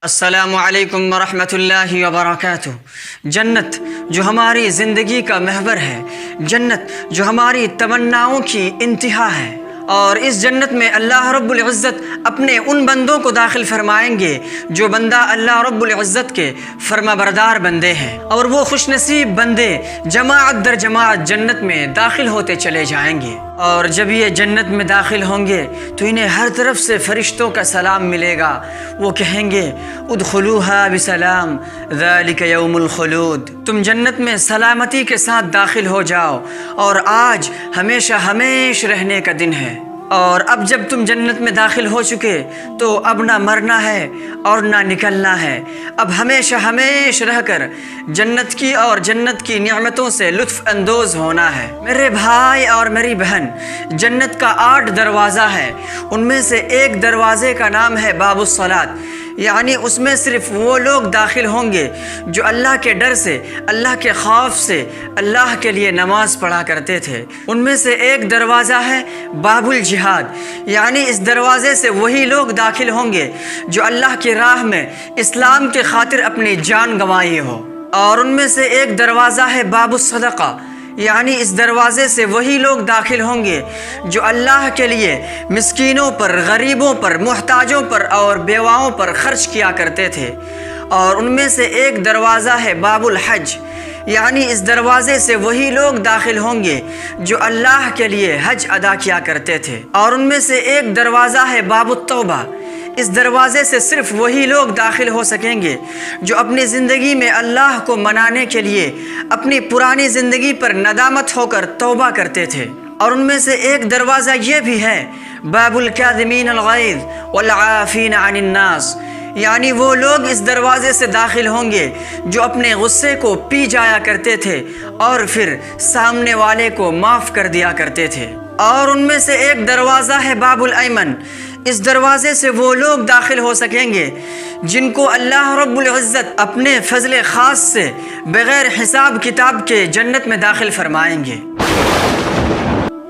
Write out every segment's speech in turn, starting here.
السلام علیکم ورحمۃ اللہ وبرکاتہ۔ جنت جو ہماری زندگی کا محور ہے، جنت جو ہماری تمناؤں کی انتہا ہے، اور اس جنت میں اللہ رب العزت اپنے ان بندوں کو داخل فرمائیں گے جو بندہ اللہ رب العزت کے فرما بردار بندے ہیں، اور وہ خوش نصیب بندے جماعت در جماعت جنت میں داخل ہوتے چلے جائیں گے۔ اور جب یہ جنت میں داخل ہوں گے تو انہیں ہر طرف سے فرشتوں کا سلام ملے گا۔ وہ کہیں گے ادخلوها بسلام ذلک یوم الخلود، تم جنت میں سلامتی کے ساتھ داخل ہو جاؤ، اور آج ہمیشہ ہمیشہ رہنے کا دن ہے۔ اور اب جب تم جنت میں داخل ہو چکے تو اب نہ مرنا ہے اور نہ نکلنا ہے، اب ہمیشہ ہمیشہ رہ کر جنت کی اور جنت کی نعمتوں سے لطف اندوز ہونا ہے۔ میرے بھائی اور میری بہن، جنت کا 8 دروازہ ہے، ان میں سے ایک دروازے کا نام ہے باب الصلاۃ، یعنی اس میں صرف وہ لوگ داخل ہوں گے جو اللہ کے ڈر سے، اللہ کے خوف سے اللہ کے لیے نماز پڑھا کرتے تھے۔ ان میں سے ایک دروازہ ہے باب الجہاد، یعنی اس دروازے سے وہی لوگ داخل ہوں گے جو اللہ کی راہ میں اسلام کے خاطر اپنی جان گنوائی ہو۔ اور ان میں سے ایک دروازہ ہے باب الصدقہ، یعنی اس دروازے سے وہی لوگ داخل ہوں گے جو اللہ کے لیے مسکینوں پر، غریبوں پر، محتاجوں پر اور بیواؤں پر خرچ کیا کرتے تھے۔ اور ان میں سے ایک دروازہ ہے باب الحج، یعنی اس دروازے سے وہی لوگ داخل ہوں گے جو اللہ کے لیے حج ادا کیا کرتے تھے۔ اور ان میں سے ایک دروازہ ہے باب التوبہ، اس دروازے سے صرف وہی لوگ داخل ہو سکیں گے جو اپنی زندگی میں اللہ کو منانے کے لیے اپنی پرانی زندگی پر ندامت ہو کر توبہ کرتے تھے۔ اور ان میں سے ایک دروازہ یہ بھی ہے باب الکاظمین الغیظ والعافین عن الناس، یعنی وہ لوگ اس دروازے سے داخل ہوں گے جو اپنے غصے کو پی جایا کرتے تھے اور پھر سامنے والے کو معاف کر دیا کرتے تھے۔ اور ان میں سے ایک دروازہ ہے باب الایمن، اس دروازے سے وہ لوگ داخل ہو سکیں گے جن کو اللہ رب العزت اپنے فضل خاص سے بغیر حساب کتاب کے جنت میں داخل فرمائیں گے۔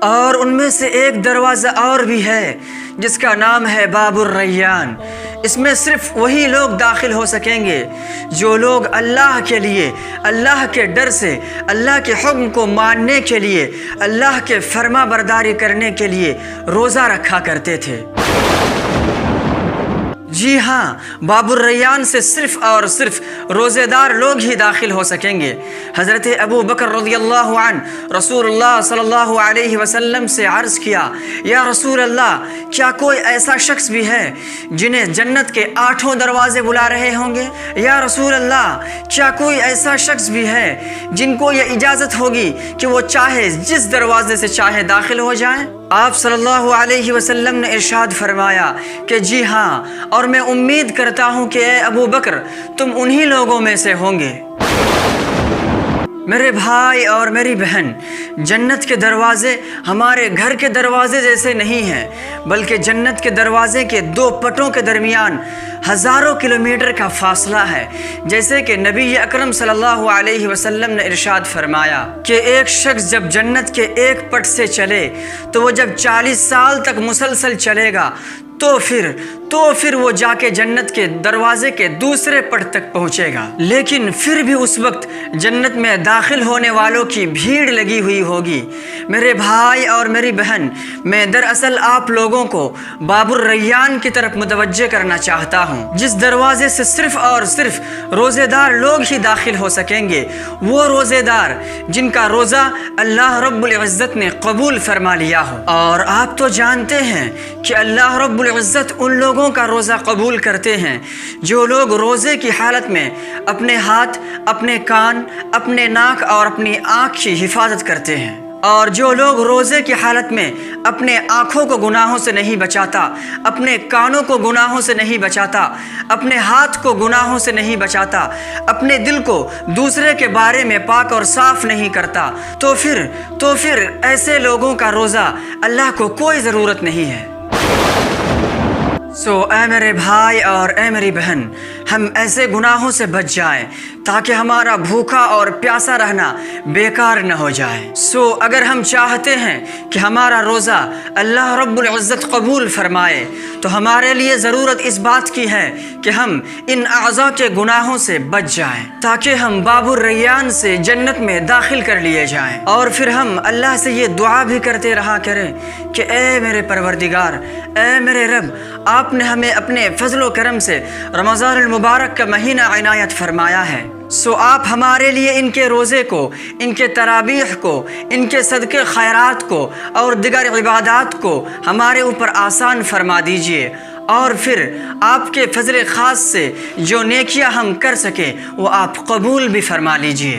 اور ان میں سے ایک دروازہ اور بھی ہے جس کا نام ہے باب الریان، اس میں صرف وہی لوگ داخل ہو سکیں گے جو لوگ اللہ کے لیے، اللہ کے ڈر سے، اللہ کے حکم کو ماننے کے لیے، اللہ کے فرما برداری کرنے کے لیے روزہ رکھا کرتے تھے۔ جی ہاں، باب الریان سے صرف اور صرف روزے دار لوگ ہی داخل ہو سکیں گے۔ حضرت ابو بکر رضی اللہ عنہ رسول اللہ صلی اللہ علیہ وسلم سے عرض کیا، یا رسول اللہ، کیا کوئی ایسا شخص بھی ہے جنہیں جنت کے 8 دروازے بلا رہے ہوں گے؟ یا رسول اللہ، کیا کوئی ایسا شخص بھی ہے جن کو یہ اجازت ہوگی کہ وہ چاہے جس دروازے سے چاہے داخل ہو جائیں؟ آپ صلی اللہ علیہ وسلم نے ارشاد فرمایا کہ جی ہاں، اور میں امید کرتا ہوں کہ اے ابو بکر، تم انہی لوگوں میں سے ہوں گے۔ میرے بھائی اور میری بہن، جنت کے دروازے ہمارے گھر کے دروازے جیسے نہیں ہیں، بلکہ جنت کے دروازے کے 2 پٹوں کے درمیان ہزاروں کلومیٹر کا فاصلہ ہے۔ جیسے کہ نبی اکرم صلی اللہ علیہ وسلم نے ارشاد فرمایا کہ ایک شخص جب جنت کے ایک پٹ سے چلے تو وہ جب 40 سال تک مسلسل چلے گا تو پھر وہ جا کے جنت کے دروازے کے دوسرے پٹ تک پہنچے گا، لیکن پھر بھی اس وقت جنت میں داخل ہونے والوں کی بھیڑ لگی ہوئی ہوگی۔ میرے بھائی اور میری بہن، میں دراصل آپ لوگوں کو باب الریان کی طرف متوجہ کرنا چاہتا ہوں، جس دروازے سے صرف اور صرف روزے دار لوگ ہی داخل ہو سکیں گے، وہ روزے دار جن کا روزہ اللہ رب العزت نے قبول فرما لیا ہو۔ اور آپ تو جانتے ہیں کہ اللہ رب العزت ان لوگوں کا روزہ قبول کرتے ہیں جو لوگ روزے کی حالت میں اپنے ہاتھ، اپنے کان، اپنے ناک اور اپنی آنکھ کی حفاظت کرتے ہیں، اور جو لوگ روزے کی حالت میں اپنے آنکھوں کو گناہوں سے نہیں بچاتا، اپنے کانوں کو گناہوں سے نہیں بچاتا، اپنے ہاتھ کو گناہوں سے نہیں بچاتا، اپنے دل کو دوسرے کے بارے میں پاک اور صاف نہیں کرتا، تو پھر ایسے لوگوں کا روزہ اللہ کو کوئی ضرورت نہیں ہے۔ اے میرے بھائی اور اے میری بہن، ہم ایسے گناہوں سے بچ جائیں تاکہ ہمارا بھوکا اور پیاسا رہنا بیکار نہ ہو جائے۔ اگر ہم چاہتے ہیں کہ ہمارا روزہ اللہ رب العزت قبول فرمائے تو ہمارے لیے ضرورت اس بات کی ہے کہ ہم ان اعضاء کے گناہوں سے بچ جائیں تاکہ ہم باب الریان سے جنت میں داخل کر لیے جائیں۔ اور پھر ہم اللہ سے یہ دعا بھی کرتے رہا کریں کہ اے میرے پروردگار، اے میرے رب، آپ نے ہمیں اپنے فضل و کرم سے رمضان المبارک کا مہینہ عنایت فرمایا ہے، آپ ہمارے لیے ان کے روزے کو، ان کے تراویح کو، ان کے صدقے خیرات کو اور دیگر عبادات کو ہمارے اوپر آسان فرما دیجئے، اور پھر آپ کے فضل خاص سے جو نیکیاں ہم کر سکیں وہ آپ قبول بھی فرما لیجئے۔